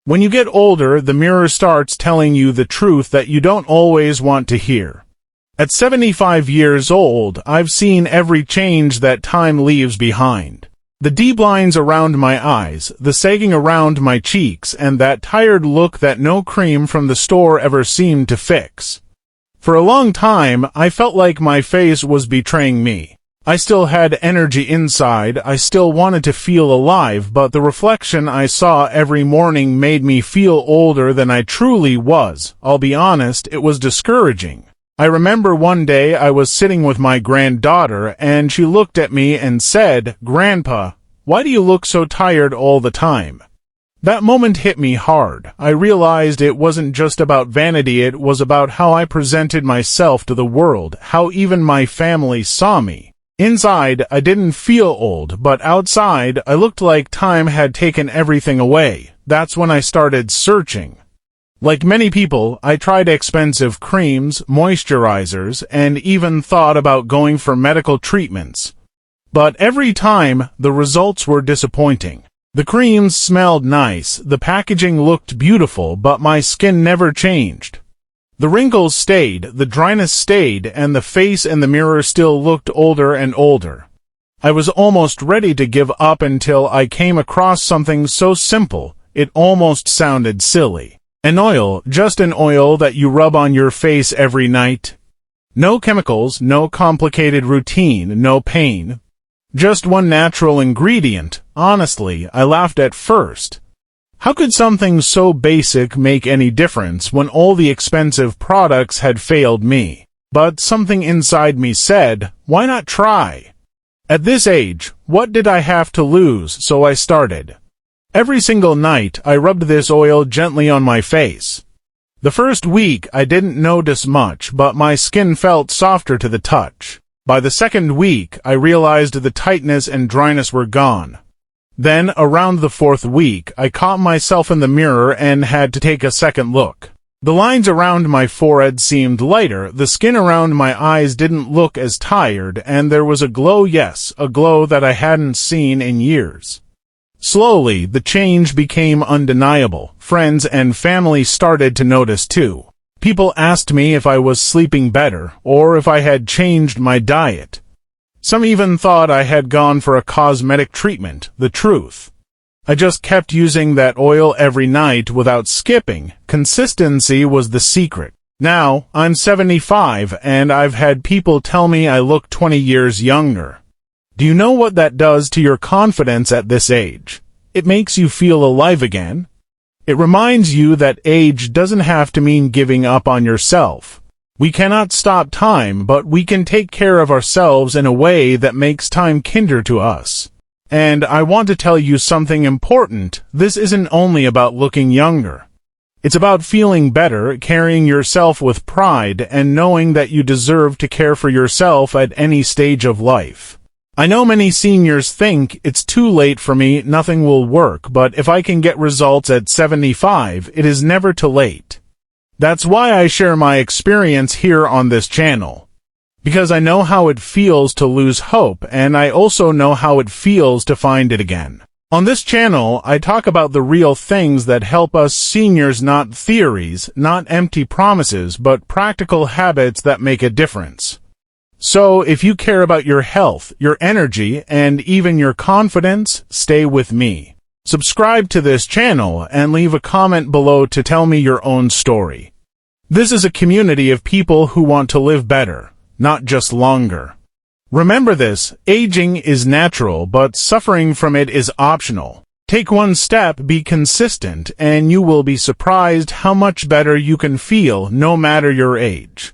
When you get older, the mirror starts telling you the truth that you don't always want to hear. At 75 years old, I've seen every change that time leaves behind. The deep lines around my eyes, the sagging around my cheeks, and that tired look that no cream from the store ever seemed to fix. For a long time, I felt like my face was betraying me. I still had energy inside, I still wanted to feel alive, but the reflection I saw every morning made me feel older than I truly was. I'll be honest, it was discouraging. I remember one day I was sitting with my granddaughter, and she looked at me and said, "Grandpa, why do you look so tired all the time?" That moment hit me hard. I realized it wasn't just about vanity, it was about how I presented myself to the world, how even my family saw me. Inside, I didn't feel old, but outside, I looked like time had taken everything away. That's when I started searching. Like many people, I tried expensive creams, moisturizers, and even thought about going for medical treatments. But every time, the results were disappointing. The creams smelled nice, the packaging looked beautiful, but my skin never changed. The wrinkles stayed, the dryness stayed, and the face in the mirror still looked older and older. I was almost ready to give up until I came across something so simple, it almost sounded silly. An oil, just an oil that you rub on your face every night. No chemicals, no complicated routine, no pain. Just one natural ingredient. Honestly, I laughed at first. How could something so basic make any difference when all the expensive products had failed me? But something inside me said, why not try? At this age, what did I have to lose, so I started. Every single night, I rubbed this oil gently on my face. The first week, I didn't notice much, but my skin felt softer to the touch. By the second week, I realized the tightness and dryness were gone. Then, around the fourth week, I caught myself in the mirror and had to take a second look. The lines around my forehead seemed lighter, the skin around my eyes didn't look as tired, and there was a glow, yes, a glow that I hadn't seen in years. Slowly, the change became undeniable. Friends and family started to notice too. People asked me if I was sleeping better, or if I had changed my diet. Some even thought I had gone for a cosmetic treatment. The truth, I just kept using that oil every night without skipping. Consistency was the secret. Now, I'm 75, and I've had people tell me I look 20 years younger. Do you know what that does to your confidence at this age? It makes you feel alive again. It reminds you that age doesn't have to mean giving up on yourself. We cannot stop time, but we can take care of ourselves in a way that makes time kinder to us. And I want to tell you something important. This isn't only about looking younger. It's about feeling better, carrying yourself with pride, and knowing that you deserve to care for yourself at any stage of life. I know many seniors think it's too late for me, nothing will work, but if I can get results at 75, it is never too late. That's why I share my experience here on this channel. Because I know how it feels to lose hope, and I also know how it feels to find it again. On this channel, I talk about the real things that help us seniors, not theories, not empty promises, but practical habits that make a difference. So, if you care about your health, your energy, and even your confidence, stay with me. Subscribe to this channel and leave a comment below to tell me your own story. This is a community of people who want to live better, not just longer. Remember this, aging is natural, but suffering from it is optional. Take one step, be consistent, and you will be surprised how much better you can feel no matter your age.